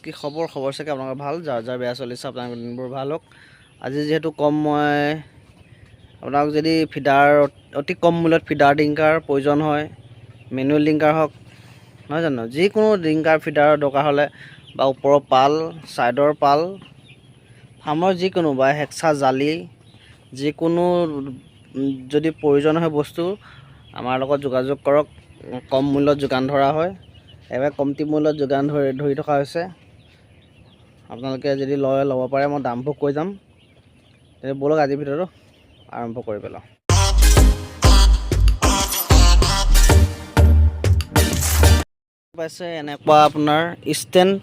কি খবৰ চাগে আপোনালোকৰ ভাল, যাৰ যাৰ বেয়া চলিছে আপোনালোকৰ দিনবোৰ ভাল হওক। আজি যিহেতু কম, মই আপোনাক যদি ফিডাৰ অতি কম মূল্যত ফিডাৰ ডিংকাৰ প্ৰয়োজন হয়, মেনুৱেল ডিংকাৰ হওক নহয় জানো, যিকোনো ডিংকাৰ ফিডাৰৰ দৰকাৰ হ'লে বা ওপৰৰ পাল, ছাইডৰ পাল, ফাৰ্মৰ যিকোনো বা হেক্সা জালি, যিকোনো যদি প্ৰয়োজন হয় বস্তু আমাৰ লগত যোগাযোগ কৰক। কম মূল্যত যোগান ধৰা হয়, এবাৰ কমটি মূল্যত যোগান ধৰি থকা হৈছে। আপোনালোকে যদি ল'ব পাৰে মই দামবোৰ কৈ যাম। তেতিয়া ব'লক আজিৰ ভিডিঅ'টো আৰম্ভ কৰি পেলাওঁ। পাইছে এনেকুৱা আপোনাৰ ষ্টেণ্ড,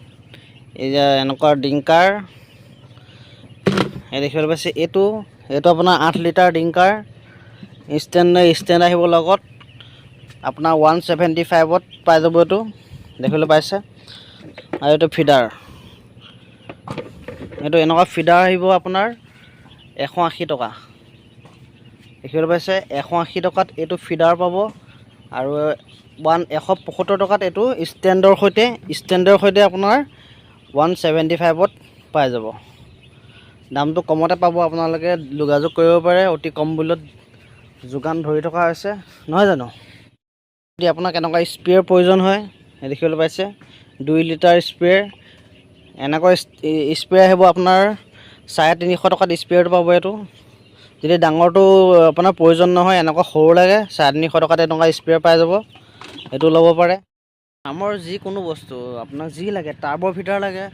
এতিয়া এনেকুৱা ডিংকাৰ এই দেখিবলৈ পাইছে। এইটো আপোনাৰ 8 লিটাৰ ডিংকাৰ ষ্টেণ্ড আহিব লগত। আপোনাৰ 175ত পাই যাব এইটো, দেখিবলৈ পাইছে। আৰু এইটো ফিডাৰ, এইটো এনেকুৱা ফিডাৰ আহিব আপোনাৰ 180 টকা, দেখিবলৈ পাইছে। 180 টকাত এইটো ফিডাৰ পাব। আৰু 175 টকাত এইটো ষ্টেণ্ডৰ সৈতে আপোনাৰ 175ত পাই যাব। দামটো কমতে পাব, আপোনালোকে যোগাযোগ কৰিব পাৰে। অতি কম মূল্যত যোগান ধৰি থকা হৈছে নহয় জানো। যদি আপোনাক এনেকুৱা স্প্ৰেৰ প্ৰয়োজন হয়, দেখিবলৈ পাইছে 2 লিটাৰ স্প্ৰে, এনেকুৱা স্প্ৰে আহিব আপোনাৰ 350 টকাত স্প্ৰেটো পাব। এইটো যদি ডাঙৰটো আপোনাৰ প্ৰয়োজন নহয়, এনেকুৱা সৰু লাগে, 350 টকাত এনেকুৱা স্প্ৰে পাই যাব, এইটো ল'ব পাৰে। আমাৰ যিকোনো বস্তু আপোনাক যি লাগে, টাৰ্বৰ ফিটাৰ লাগে,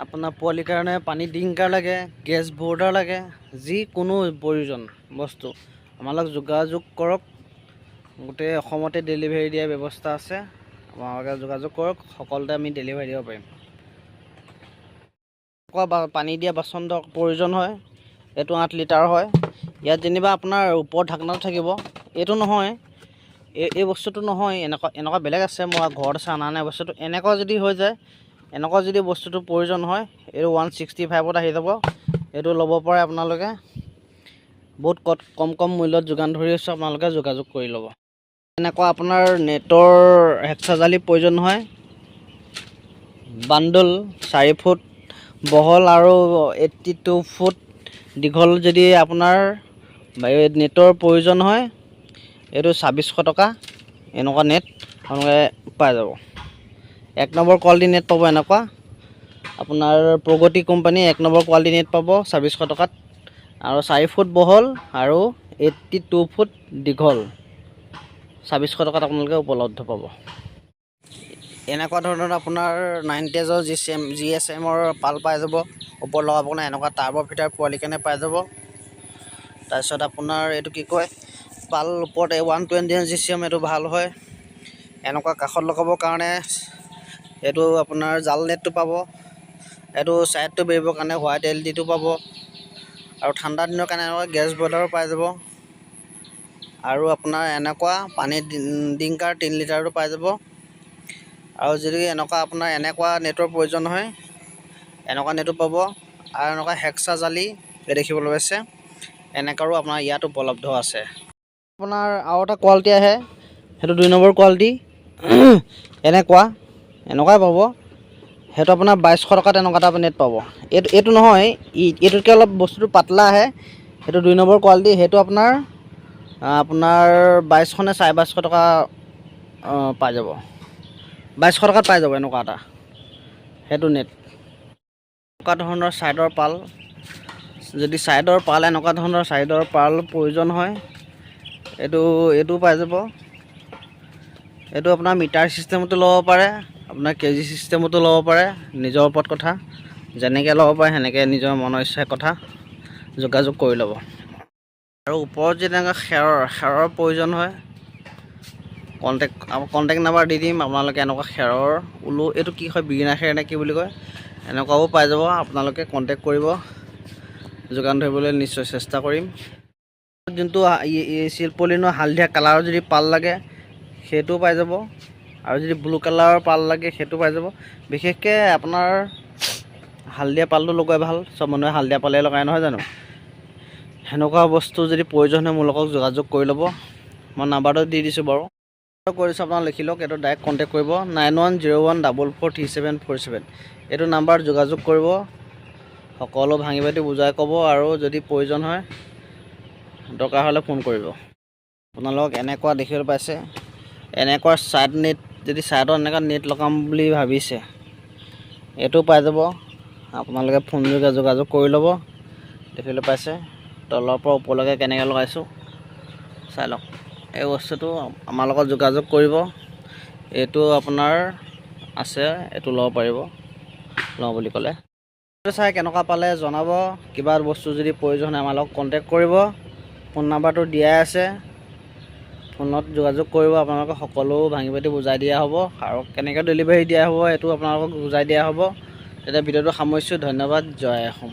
আপোনাৰ পোৱালিৰ কাৰণে পানী ডিংকাৰ লাগে, গেছ বৰ্ডাৰ লাগে, যিকোনো প্ৰয়োজন বস্তু আমাৰ লগত যোগাযোগ কৰক। গোটেই অসমতে ডেলিভাৰী দিয়াৰ ব্যৱস্থা আছে, আপোনালোকে যোগাযোগ কৰক, সকলোতে আমি ডেলিভাৰী দিব পাৰিম। পানী দিয়া বাচন প্ৰয়োজন হয়, এইটো 8 লিটাৰ হয়। ইয়াত যেনিবা আপোনাৰ ওপৰত ঢাকনাটো থাকিব, এইটো নহয়, এই বস্তুটো নহয়, এনেকুৱা বেলেগ আছে, মই ঘৰত আছে অনা নাই বস্তুটো। এনেকুৱা যদি হৈ যায়, এনেকুৱা যদি বস্তুটো প্ৰয়োজন হয়, এইটো 165ত আহি যাব, এইটো ল'ব পাৰে আপোনালোকে। বহুত কম মূল্যত যোগান ধৰি আছোঁ, আপোনালোকে যোগাযোগ কৰি ল'ব। এনেকুৱা আপোনাৰ নেটৰ হেক্সা জালি প্ৰয়োজন হয়, বাণ্ডল 4 ফুট বহল আৰু 82 ফুট দীঘল যদি আপোনাৰ নেটৰ প্ৰয়োজন হয়, এইটো 2600 টকা। এনেকুৱা নেট আপোনালোকে পাই যাব। 1 নম্বৰ কোৱালিটি নেট পাব। এনেকুৱা আপোনাৰ প্ৰগতি কোম্পানী 1 নম্বৰ কোৱালিটি নেট পাব 2600 টকাত, আৰু 4 ফুট বহল আৰু 82 ফুট দীঘল 2600 টকাত আপোনালোকে উপলব্ধ পাব। এনেকুৱা ধৰণৰ আপোনাৰ 9 টেজৰ GSM-ৰ পাল পাই যাব। ওপৰত লগাব কাৰণে এনেকুৱা টাৰ্বৰ ফিটাৰ পোৱালি কাৰণে পাই যাব। তাৰপিছত আপোনাৰ এইটো কি কয়, পাল ওপৰত 120 GSM, এইটো ভাল হয়। এনেকুৱা কাষত লগাবৰ কাৰণে এইটো আপোনাৰ জাল নেটটো পাব। এইটো ছাইডটো বেৰিবৰ কাৰণে হোৱাইট LED-টো পাব। আৰু ঠাণ্ডা দিনৰ কাৰণে এনেকুৱা গেছ বৰ্ডাৰো পাই যাব। আৰু আপোনাৰ এনেকুৱা পানী ডিংকাৰ 3 লিটাৰটো পাই যাব। আৰু যদি আপোনাৰ এনেকুৱা নেটৰ প্ৰয়োজন হয়, এনেকুৱা নেটো পাব। আৰু এনেকুৱা হেক্সা জালি দেখিবলৈ পাইছে, এনেকুৱাও আপোনাৰ ইয়াত উপলব্ধ আছে। আপোনাৰ আৰু এটা কোৱালিটি আহে, সেইটো 2 নম্বৰ কোৱালিটি। এনেকুৱাই পাব, সেইটো আপোনাৰ 2200 টকাত এনেকুৱা এটা নেট পাব। এইটো নহয়, এইটোতকৈ অলপ বস্তুটো পাতলা আহে, সেইটো 2 নম্বৰ কোৱালিটি। সেইটো আপোনাৰ 2200 নে 2250 টকা পাই যাব। 2200 টকাত পাই যাব এনেকুৱা এটা, সেইটো নেট। এনেকুৱা ধৰণৰ ছাইডৰ পাল, যদি এনেকুৱা ধৰণৰ ছাইডৰ পাল প্ৰয়োজন হয়, এইটো পাই যাব। এইটো আপোনাৰ মিটাৰ চিষ্টেমতো ল'ব পাৰে, আপোনাৰ কেজি চিষ্টেমতো ল'ব পাৰে, নিজৰ ওপৰত কথা। যেনেকৈ ল'ব পাৰে সেনেকৈ নিজৰ মনৰ ইচ্ছাৰ কথা, যোগাযোগ কৰি ল'ব। আৰু ওপৰত যদি এনেকুৱা খেৰৰ প্ৰয়োজন হয়, কণ্টেক্ট নাম্বাৰ দি দিম। আপোনালোকে এনেকুৱা খেৰৰ এইটো কি হয়, বিগিনাৰ খেৰ নে কি বুলি কয়, এনেকুৱাও পাই যাব। আপোনালোকে কণ্টেক্ট কৰিব, যোগান ধৰিবলৈ নিশ্চয় চেষ্টা কৰিম। যোনটো চিলপলিনৰ হালধীয়া কালাৰৰ যদি পাল লাগে, সেইটোও পাই যাব। আৰু যদি ব্লু কালাৰৰ পাল লাগে, সেইটো পাই যাব। বিশেষকৈ আপোনাৰ হালধীয়া পালটো লগাই ভাল, চব মানুহে হালধীয়া পালে লগাই নহয় জানো। সেনেকুৱা বস্তু যদি প্ৰয়োজন হয়, মোৰ লগত যোগাযোগ কৰি ল'ব। মই নাম্বাৰটো দি দিছোঁ বাৰু। কৰিছোঁ আপোনালোকে লিখি লওক। এইটো ডাইৰেক্ট কণ্টেক্ট কৰিব 9101443747 এইটো নাম্বাৰত যোগাযোগ কৰিব। সকলো ভাঙি পাতি বুজাই ক'ব আৰু যদি প্ৰয়োজন হয় দৰকাৰ হ'লে ফোন কৰিব। আপোনালোক এনেকুৱা দেখিবলৈ পাইছে, এনেকুৱা ছাইড নেট, যদি ছাইডত এনেকুৱা নেট লগাম বুলি ভাবিছে এইটো পাই যাব। আপোনালোকে ফোন যোগে যোগাযোগ কৰি ল'ব। দেখিবলৈ পাইছে তলৰ পৰা ওপৰলৈকে কেনেকৈ লগাইছোঁ চাই লওক। এই বস্তুটো আমাৰ লগত যোগাযোগ কৰিব। এইটো আপোনাৰ আছে, এইটো ল'ব পাৰিব লওঁ বুলি ক'লে। চাই কেনেকুৱা পালে জনাব। কিবা বস্তু যদি প্ৰয়োজন হয় আমাৰ লগত কণ্টেক্ট কৰিব। ফোন নাম্বাৰটো দিয়াই আছে, ফোনত যোগাযোগ কৰিব। আপোনালোকক সকলো ভাঙি পাতি বুজাই দিয়া হ'ব আৰু কেনেকৈ ডেলিভাৰী দিয়া হ'ব এইটো আপোনালোকক বুজাই দিয়া হ'ব। তেতিয়া ভিডিঅ'টো সামৰিছোঁ। ধন্যবাদ। জয় অসম।